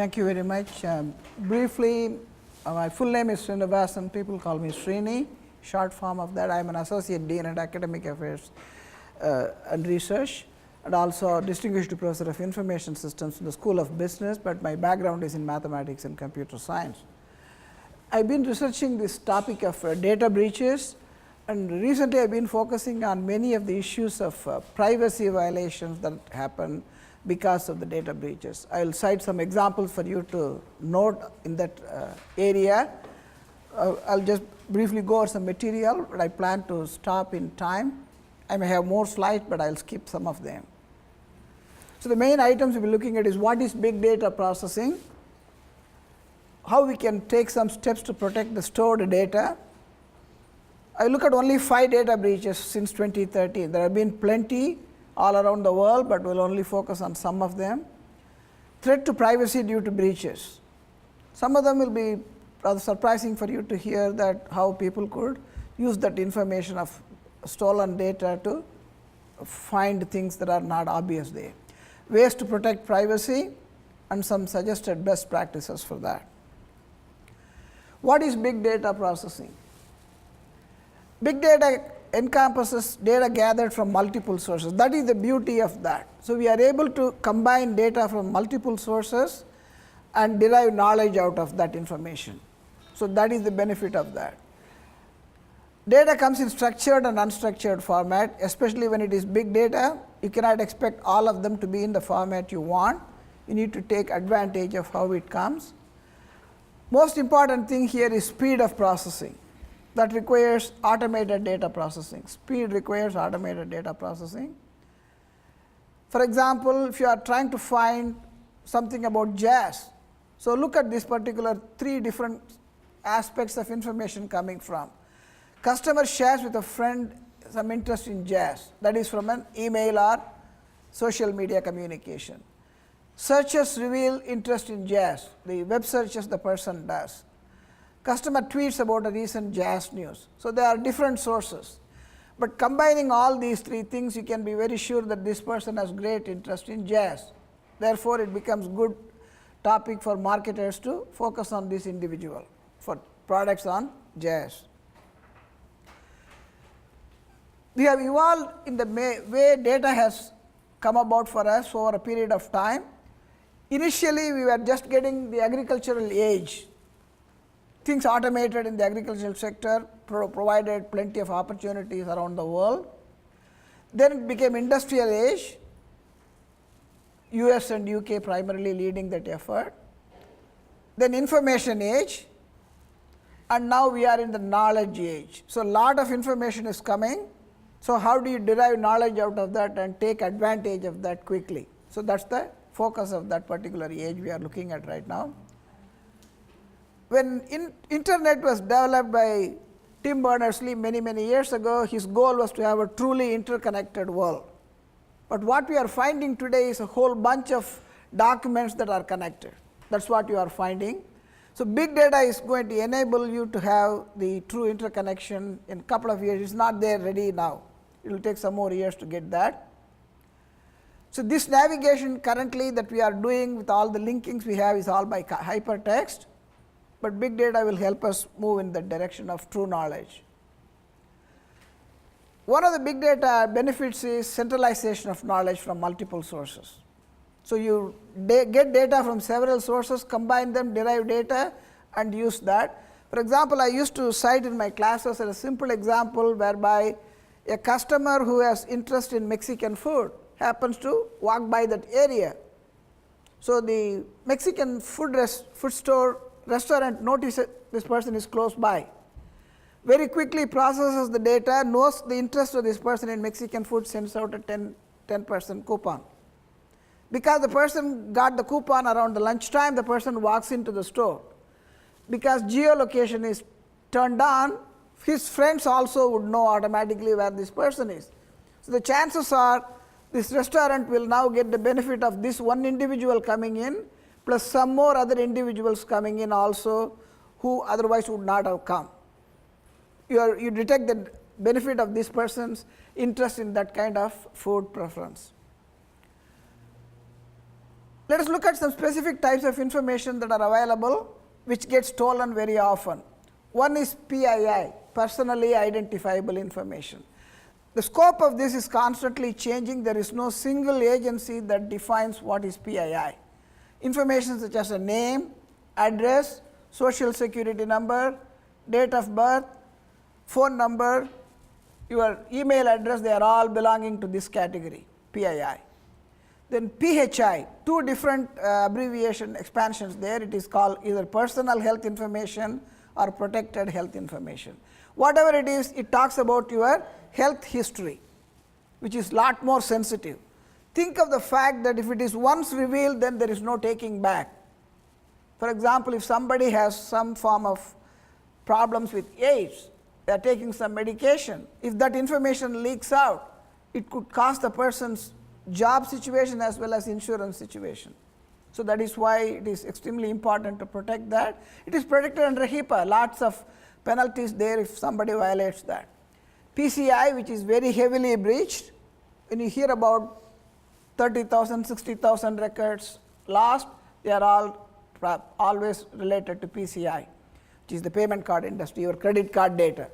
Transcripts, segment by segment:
Thank you very much. Briefly, my full name is Srinivasan. People call me Srini. Short form of that, I am an Associate Dean at Academic Affairs and Research, and also Distinguished Professor of Information Systems in the School of Business, but my background is in mathematics and computer science. I have been researching this topic of data breaches, and recently I have been focusing on many of the issues of privacy violations that happen because of the data breaches. I will cite some examples for you to note in that area. I will just briefly go over some material, but I plan to stop in time. I may have more slides, but I will skip some of them. So, the main items we will be looking at is what is big data processing, how we can take some steps to protect the stored data. I look at only 5 data breaches since 2013. There have been plenty all around the world, but we will only focus on some of them. Threat to privacy due to breaches. Some of them will be rather surprising for you to hear that how people could use that information of stolen data to find things that are not obvious there. Ways to protect privacy and some suggested best practices for that. What is big data processing? Big data encompasses data gathered from multiple sources. That is the beauty of that. So, we are able to combine data from multiple sources and derive knowledge out of that information. So, that is the benefit of that. Data comes in structured and unstructured format, especially when it is big data. You cannot expect all of them to be in the format you want. You need to take advantage of how it comes. Most important thing here is speed of processing. That requires automated data processing. Speed requires automated data processing. For example, if you are trying to find something about jazz, so look at this particular 3 different aspects of information coming from. Customer shares with a friend some interest in jazz, that is from an email or social media communication. Searches reveal interest in jazz, the web searches the person does. Customer tweets about a recent jazz news. So, there are different sources, but combining all these 3 things, you can be very sure that this person has great interest in jazz. Therefore, it becomes good topic for marketers to focus on this individual for products on jazz. We have evolved in the way data has come about for us over a period of time. Initially, we were just getting the agricultural age. Things automated in the agricultural sector provided plenty of opportunities around the world. Then it became industrial age, US and UK primarily leading that effort. Then information age, and now we are in the knowledge age. So, a lot of information is coming. So, how do you derive knowledge out of that and take advantage of that quickly? So, that is the focus of that particular age we are looking at right now. When internet was developed by Tim Berners-Lee many years ago, his goal was to have a truly interconnected world. But what we are finding today is a whole bunch of documents that are connected. That is what you are finding. So, big data is going to enable you to have the true interconnection in a couple of years. It is not there ready now. It will take some more years to get that. So, this navigation currently that we are doing with all the linkings we have is all by hypertext, but big data will help us move in the direction of true knowledge. One of the big data benefits is centralization of knowledge from multiple sources. So, you get data from several sources, combine them, derive data and use that. For example, I used to cite in my classes a simple example whereby a customer who has interest in Mexican food happens to walk by that area. So, the Mexican food restaurant notices this person is close by, very quickly processes the data, knows the interest of this person in Mexican food, sends out a 10% coupon. Because the person got the coupon around the lunchtime, the person walks into the store. Because geolocation is turned on, his friends also would know automatically where this person is. So, the chances are this restaurant will now get the benefit of this one individual coming in, plus some more other individuals coming in also who otherwise would not have come. You detect the benefit of this person's interest in that kind of food preference. Let us look at some specific types of information that are available which get stolen very often. One is PII, personally identifiable information. The scope of this is constantly changing. There is no single agency that defines what is PII. Information such as a name, address, social security number, date of birth, phone number, your email address, they are all belonging to this category, PII. Then PHI, two different abbreviation expansions there. It is called either personal health information or protected health information. Whatever it is, it talks about your health history, which is lot more sensitive. Think of the fact that if it is once revealed, then there is no taking back. For example, if somebody has some form of problems with AIDS, they are taking some medication. If that information leaks out, it could cost the person's job situation as well as insurance situation. So that is why it is extremely important to protect that. It is protected under HIPAA, lots of penalties there if somebody violates that. PCI, which is very heavily breached, when you hear about 30,000, 60,000 records lost, they are all always related to PCI, which is the payment card industry, your credit card data.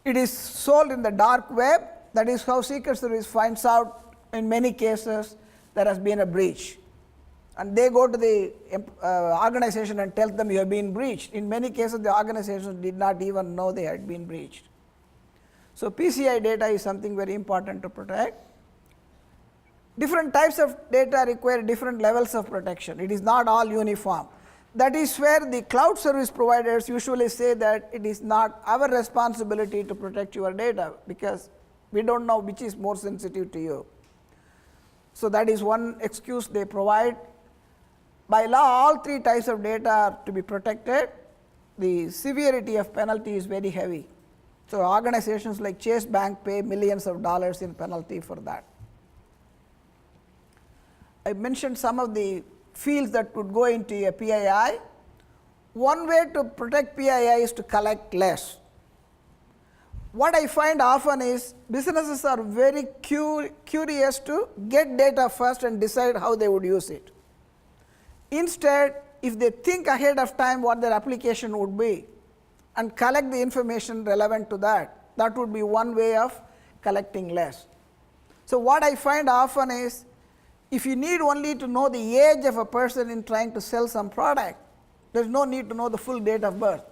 It is sold in the dark web. That is how Secret Service finds out in many cases there has been a breach. And they go to the organization and tell them you have been breached. In many cases, the organization did not even know they had been breached. So PCI data is something very important to protect. Different types of data require different levels of protection. It is not all uniform. That is where the cloud service providers usually say that it is not our responsibility to protect your data, because we don't know which is more sensitive to you. So that is one excuse they provide. By law, all three types of data are to be protected. The severity of penalty is very heavy. So organizations like Chase Bank pay millions of dollars in penalty for that. I mentioned some of the fields that would go into a PII. One way to protect PII is to collect less. What I find often is businesses are very curious to get data first and decide how they would use it. Instead, if they think ahead of time what their application would be and collect the information relevant to that, that would be one way of collecting less. So what I find often is, if you need only to know the age of a person in trying to sell some product, there is no need to know the full date of birth.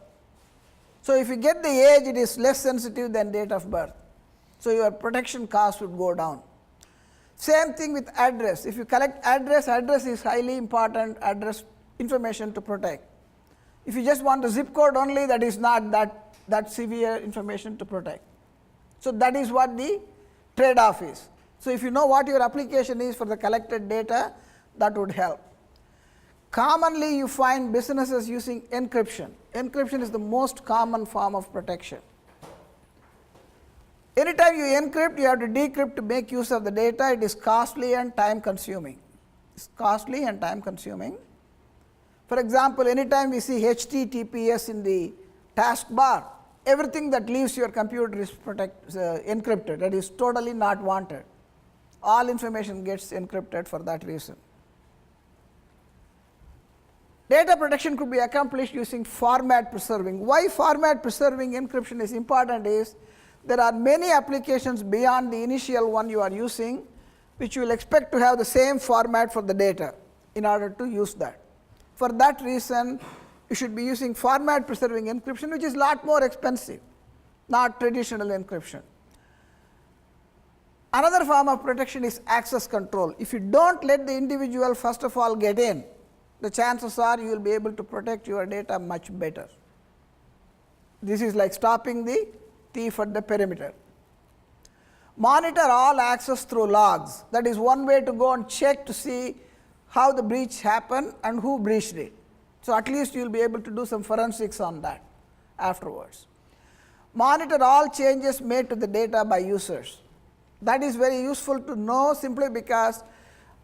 So if you get the age, it is less sensitive than date of birth. So your protection cost would go down. Same thing with address. If you collect address, address is highly important address information to protect. If you just want the zip code only, that is not that severe information to protect. So that is what the trade-off is. So if you know what your application is for the collected data, that would help. Commonly, you find businesses using encryption. Encryption is the most common form of protection. Anytime you encrypt, you have to decrypt to make use of the data. It is costly and time consuming. It's costly and time consuming. For example, anytime we see HTTPS in the taskbar, everything that leaves your computer is encrypted. That is totally not wanted. All information gets encrypted for that reason. Data protection could be accomplished using format preserving. Why format preserving encryption is important is, there are many applications beyond the initial one you are using, which you will expect to have the same format for the data in order to use that. For that reason, you should be using format preserving encryption, which is a lot more expensive, not traditional encryption. Another form of protection is access control. If you don't let the individual first of all get in, the chances are you will be able to protect your data much better. This is like stopping the thief at the perimeter. Monitor all access through logs. That is one way to go and check to see how the breach happened and who breached it. So at least you will be able to do some forensics on that afterwards. Monitor all changes made to the data by users. That is very useful to know, simply because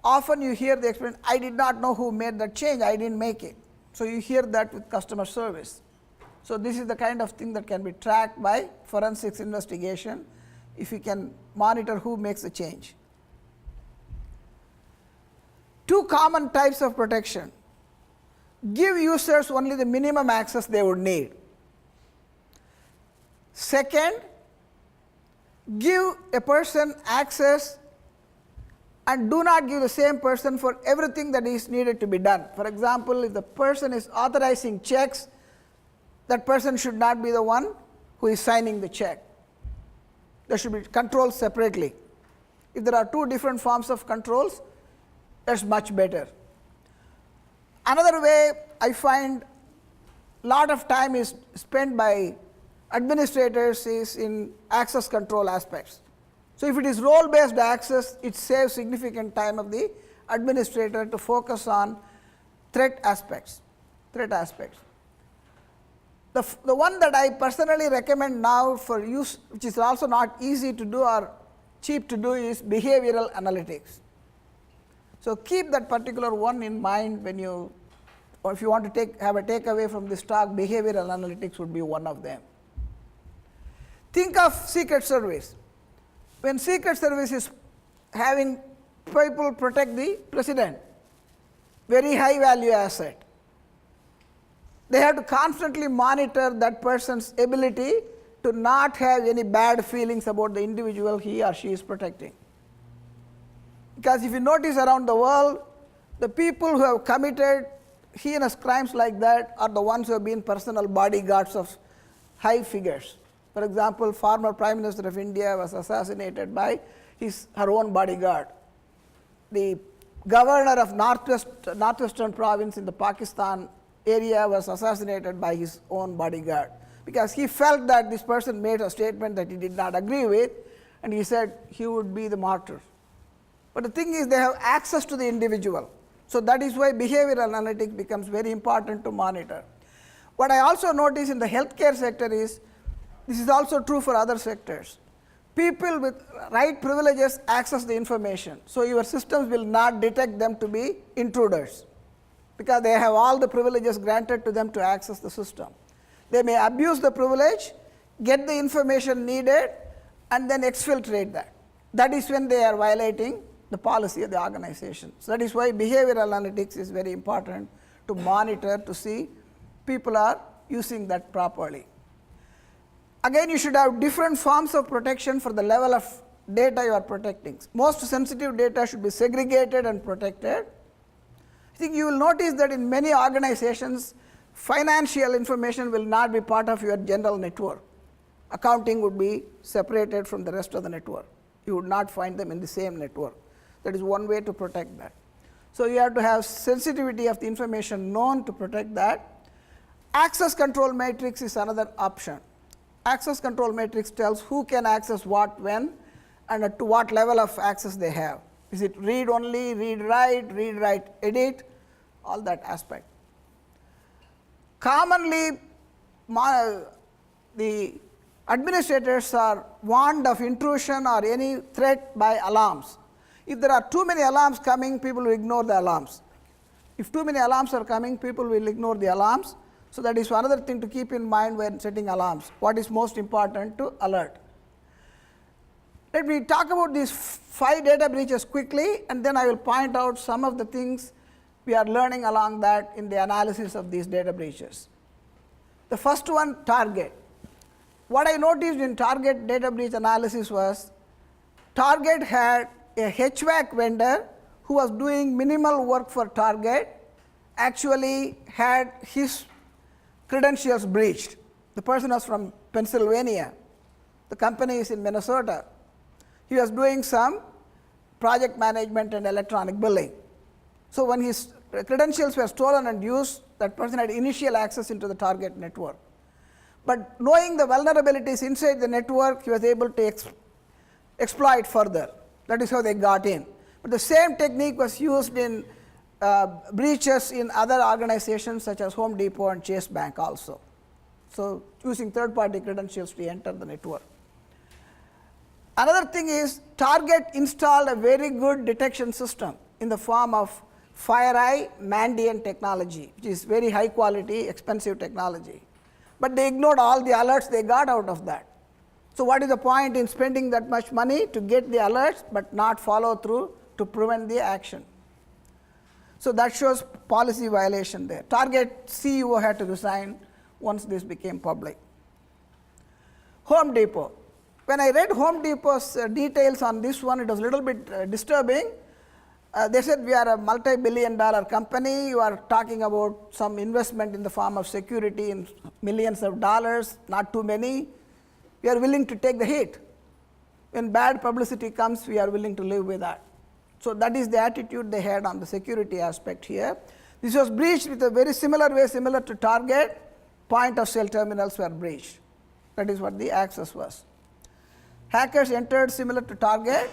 often you hear the explanation, I did not know who made that change, I didn't make it. So you hear that with customer service. So this is the kind of thing that can be tracked by forensics investigation, if you can monitor who makes the change. two common types of protection. Give users only the minimum access they would need. Second, give a person access and do not give the same person for everything that is needed to be done. For example, if the person is authorizing checks, that person should not be the one who is signing the check. There should be controls separately. If there are two different forms of controls, that's much better. Another way I find a lot of time is spent by administrators is in access control aspects. So if it is role-based access, it saves significant time of the administrator to focus on threat aspects. The one that I personally recommend now for use, which is also not easy to do or cheap to do, is behavioral analytics. So keep that particular one in mind when you, or if you want to have a takeaway from this talk, behavioral analytics would be one of them. Think of Secret Service. When Secret Service is having people protect the president, very high value asset, they have to constantly monitor that person's ability to not have any bad feelings about the individual he or she is protecting. Because if you notice around the world, the people who have committed heinous crimes like that are the ones who have been personal bodyguards of high figures. For example, former Prime Minister of India was assassinated by her own bodyguard. The governor of northwestern province in the Pakistan area was assassinated by his own bodyguard, because he felt that this person made a statement that he did not agree with, and he said he would be the martyr. But the thing is, they have access to the individual. So that is why behavioral analytics becomes very important to monitor. What I also notice in the healthcare sector is, this is also true for other sectors. People with right privileges access the information. So your systems will not detect them to be intruders, because they have all the privileges granted to them to access the system. They may abuse the privilege, get the information needed, and then exfiltrate that. That is when they are violating the policy of the organization. So that is why behavioral analytics is very important to monitor, to see people are using that properly. Again, you should have different forms of protection for the level of data you are protecting. Most sensitive data should be segregated and protected. I think you will notice that in many organizations, financial information will not be part of your general network. Accounting would be separated from the rest of the network. You would not find them in the same network. That is one way to protect that. So you have to have sensitivity of the information known to protect that. Access control matrix is another option. Access control matrix tells who can access what, when, and to what level of access they have. Is it read only, read write, edit, all that aspect. Commonly, the administrators are warned of intrusion or any threat by alarms. If there are too many alarms coming, people will ignore the alarms. If too many alarms are coming, people will ignore the alarms. So that is another thing to keep in mind when setting alarms. What is most important to alert? Let me talk about these 5 data breaches quickly, and then I will point out some of the things we are learning along that in the analysis of these data breaches. The first one, Target. What I noticed in Target data breach analysis was, Target had a HVAC vendor who was doing minimal work for Target, actually had his credentials breached. The person was from Pennsylvania. The company is in Minnesota. He was doing some project management and electronic billing. So when his credentials were stolen and used, that person had initial access into the Target network. But knowing the vulnerabilities inside the network, he was able to exploit further. That is how they got in. But the same technique was used in breaches in other organizations such as Home Depot and Chase Bank also. So using third-party credentials to enter the network. Another thing is, Target installed a very good detection system in the form of FireEye Mandiant technology, which is very high quality, expensive technology. But they ignored all the alerts they got out of that. So what is the point in spending that much money to get the alerts but not follow through to prevent the action? So that shows policy violation there. Target CEO had to resign once this became public. Home Depot. When I read Home Depot's details on this one, it was a little bit disturbing. They said we are a multi-billion-dollar company. You are talking about some investment in the form of security in millions of dollars, not too many. We are willing to take the hit. When bad publicity comes, we are willing to live with that. So that is the attitude they had on the security aspect here. This was breached with a very similar way, similar to Target. Point of sale terminals were breached. That is what the access was. Hackers entered similar to Target.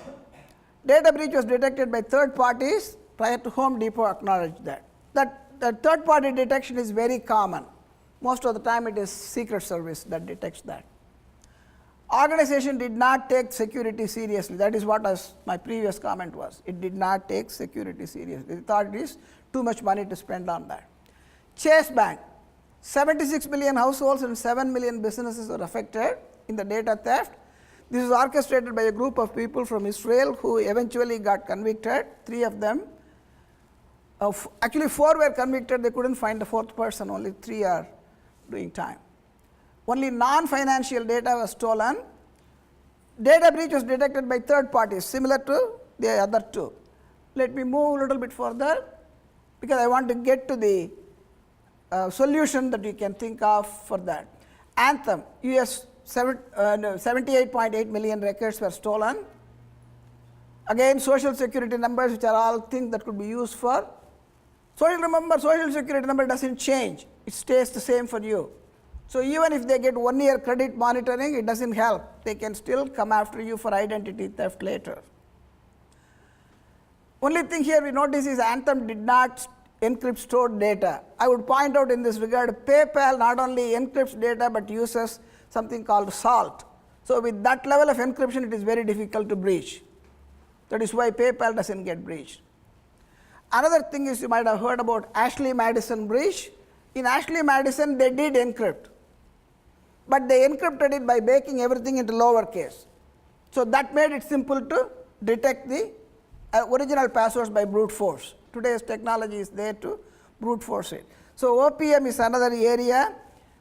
Data breach was detected by third parties prior to Home Depot acknowledged that. That third party detection is very common. Most of the time it is Secret Service that detects that. Organization did not take security seriously. That is what my previous comment was. It did not take security seriously. They thought it is too much money to spend on that. Chase Bank, 76 million households and 7 million businesses were affected in the data theft. This was orchestrated by a group of people from Israel who eventually got convicted, 3 of them. Actually 4 were convicted, they couldn't find the 4th person, only 3 are doing time. Only non-financial data was stolen. Data breach was detected by third parties, similar to the other 2. Let me move a little bit further, because I want to get to the solution that you can think of for that. Anthem, US 78.8 million records were stolen. Again, social security numbers, which are all things that could be used for. Social security number doesn't change. It stays the same for you. So even if they get 1-year credit monitoring, it doesn't help. They can still come after you for identity theft later. Only thing here we notice is Anthem did not encrypt stored data. I would point out in this regard, PayPal not only encrypts data but uses something called SALT. So with that level of encryption, it is very difficult to breach. That is why PayPal doesn't get breached. Another thing is, you might have heard about Ashley Madison breach. In Ashley Madison, they did encrypt, but they encrypted it by baking everything into lowercase. So that made it simple to detect the original passwords by brute force. Today's technology is there to brute force it. So OPM is another area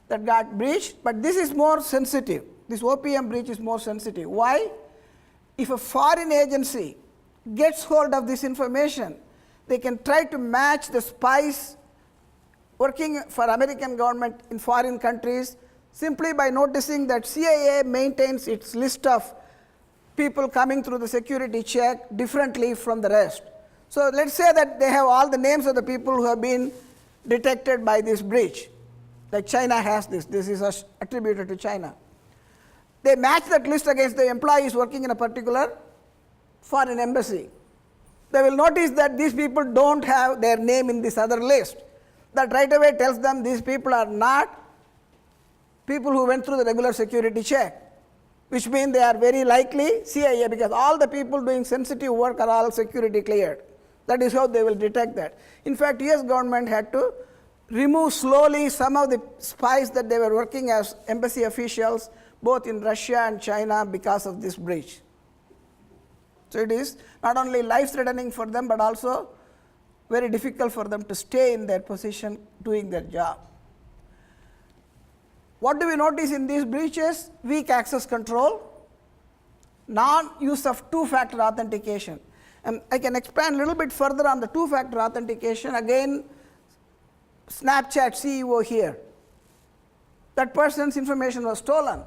that got breached, but this is more sensitive. This OPM breach is more sensitive. Why? If a foreign agency gets hold of this information, they can try to match the spies working for American government in foreign countries simply by noticing that CIA maintains its list of people coming through the security check differently from the rest. So let's say that they have all the names of the people who have been detected by this breach. Like China has this is attributed to China. They match that list against the employees working in a particular foreign embassy. They will notice that these people don't have their name in this other list. That right away tells them these people are not people who went through the regular security check, which means they are very likely CIA, because all the people doing sensitive work are all security cleared. That is how they will detect that. In fact, US government had to remove slowly some of the spies that they were working as embassy officials, both in Russia and China, because of this breach. So it is not only life-threatening for them, but also very difficult for them to stay in their position doing their job. What do we notice in these breaches? Weak access control, non-use of two-factor authentication. And I can expand a little bit further on the two-factor authentication. Again, Snapchat CEO here. That person's information was stolen.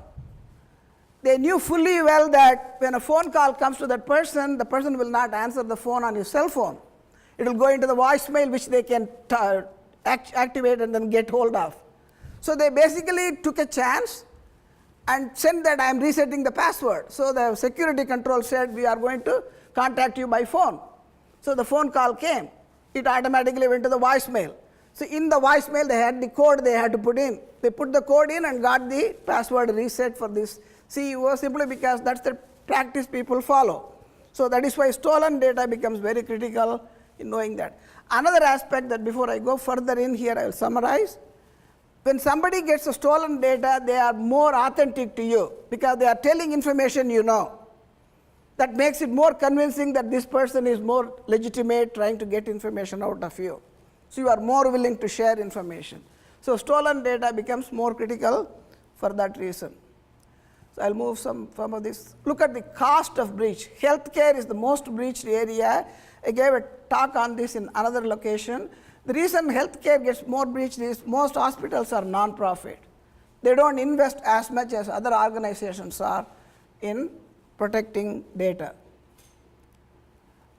They knew fully well that when a phone call comes to that person, the person will not answer the phone on his cell phone. It will go into the voicemail, which they can activate and then get hold of. So they basically took a chance and sent that I am resetting the password. So the security control said we are going to contact you by phone. So the phone call came. It automatically went to the voicemail. So in the voicemail they had the code they had to put in. They put the code in and got the password reset for this CEO, simply because that's the practice people follow. So that is why stolen data becomes very critical in knowing that. Another aspect that before I go further in here, I will summarize. When somebody gets a stolen data, they are more authentic to you because they are telling information you know. That makes it more convincing that this person is more legitimate trying to get information out of you. So you are more willing to share information. So stolen data becomes more critical for that reason. So I'll move some of this. Look at the cost of breach. Healthcare is the most breached area. I gave a talk on this in another location. The reason healthcare gets more breached is most hospitals are non-profit. They don't invest as much as other organizations are in protecting data.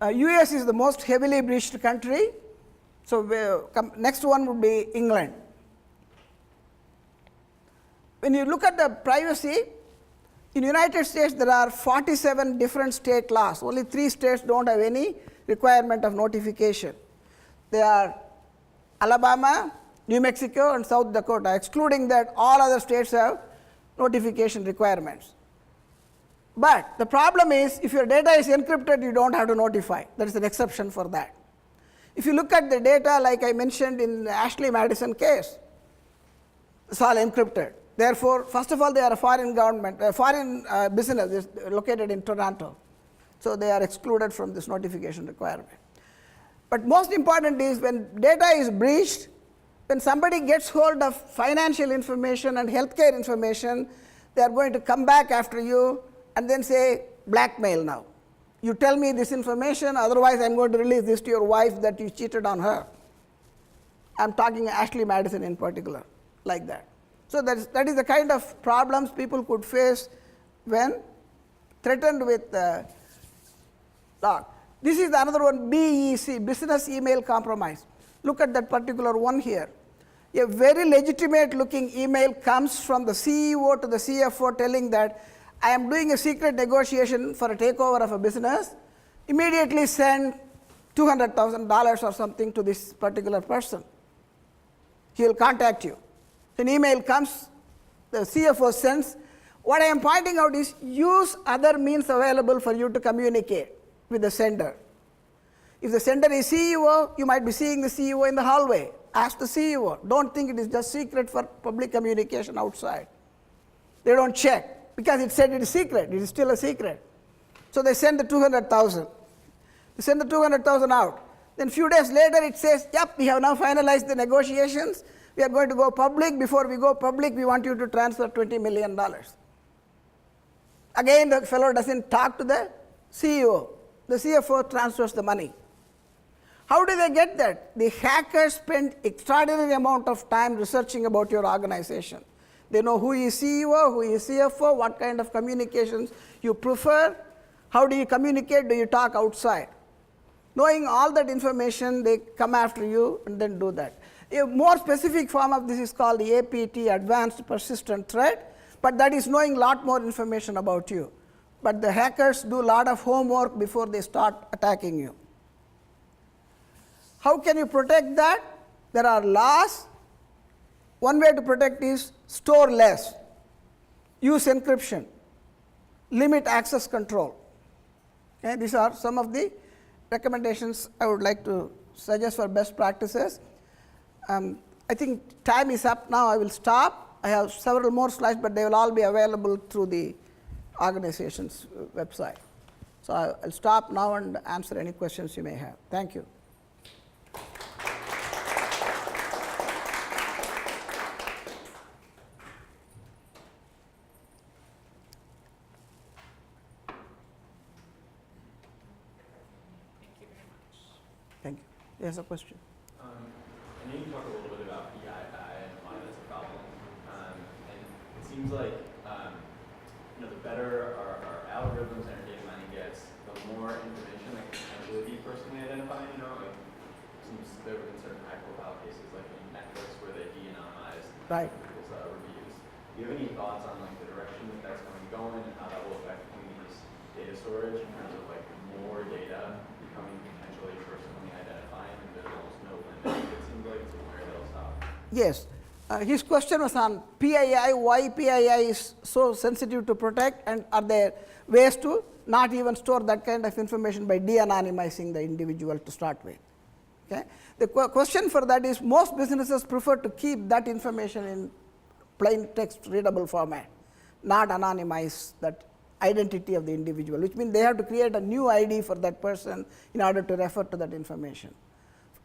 US is the most heavily breached country. So next one would be England. When you look at the privacy, in the United States there are 47 different state laws. Only 3 states don't have any requirement of notification. They are Alabama, New Mexico, and South Dakota. Excluding that, all other states have notification requirements. But the problem is, if your data is encrypted, you don't have to notify. There is an exception for that. If you look at the data, like I mentioned in the Ashley Madison case, it's all encrypted. Therefore, first of all, they are a foreign government, foreign business located in Toronto. So they are excluded from this notification requirement. But most important is when data is breached, when somebody gets hold of financial information and healthcare information, they are going to come back after you and then say, blackmail now. You tell me this information, otherwise I'm going to release this to your wife that you cheated on her. I'm talking Ashley Madison in particular, like that. So that is the kind of problems people could face when threatened with lock. This is another one, BEC, Business Email Compromise. Look at that particular one here. A very legitimate looking email comes from the CEO to the CFO telling that I am doing a secret negotiation for a takeover of a business. Immediately send $200,000 or something to this particular person. He will contact you. An email comes, the CFO sends. What I am pointing out is use other means available for you to communicate with the sender. If the sender is CEO, you might be seeing the CEO in the hallway. Ask the CEO. Don't think it is just secret for public communication outside. They don't check because it said it is secret. It is still a secret. So they send the 200,000. They send the 200,000 out. Then a few days later it says, yep, we have now finalized the negotiations. We are going to go public. Before we go public, we want you to transfer $20 million. Again, the fellow doesn't talk to the CEO. The CFO transfers the money. How do they get that? The hackers spend extraordinary amount of time researching about your organization. They know who is CEO, who is CFO, what kind of communications you prefer, how do you communicate, do you talk outside. Knowing all that information, they come after you and then do that. A more specific form of this is called the APT, Advanced Persistent Threat, but that is knowing a lot more information about you. But the hackers do a lot of homework before they start attacking you. How can you protect that? There are laws. One way to protect is store less, use encryption, limit access control. Okay, these are some of the recommendations I would like to suggest for best practices. I think time is up now. I will stop. I have several more slides, but they will all be available through the organization's website. So I'll stop now and answer any questions you may have. Thank you. Thank you. There's a question. I know you talk a little bit about PII and why that's a problem. And it seems like the better our algorithms and our data mining gets, the more information that can potentially be personally identified. Like seems there have been certain high-profile cases like in Netflix where they de-anonymize people's reviews. Do you have any thoughts on like the direction that that's going to go in and how that will affect Community's data storage in terms of like more data becoming potentially personally identifying, and there's almost no limit, it seems like, to where they'll stop? Yes. His question was on PII, why PII is so sensitive to protect, and are there ways to not even store that kind of information by de-anonymizing the individual to start with. Okay? The question for that is most businesses prefer to keep that information in plain text readable format, not anonymize that identity of the individual, which means they have to create a new ID for that person in order to refer to that information.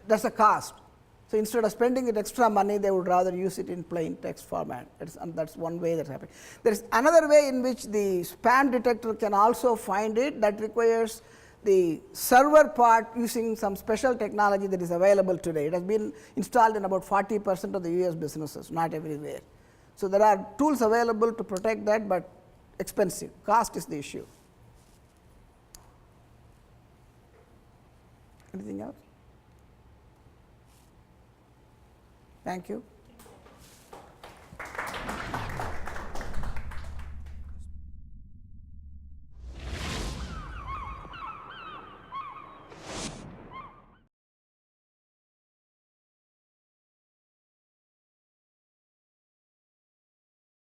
That's a cost. So instead of spending it extra money, they would rather use it in plain text format. That's one way that's happening. There is another way in which the spam detector can also find it. That requires the server part using some special technology that is available today. It has been installed in about 40% of the US businesses, not everywhere. So there are tools available to protect that, but expensive. Cost is the issue. Anything else? Thank you.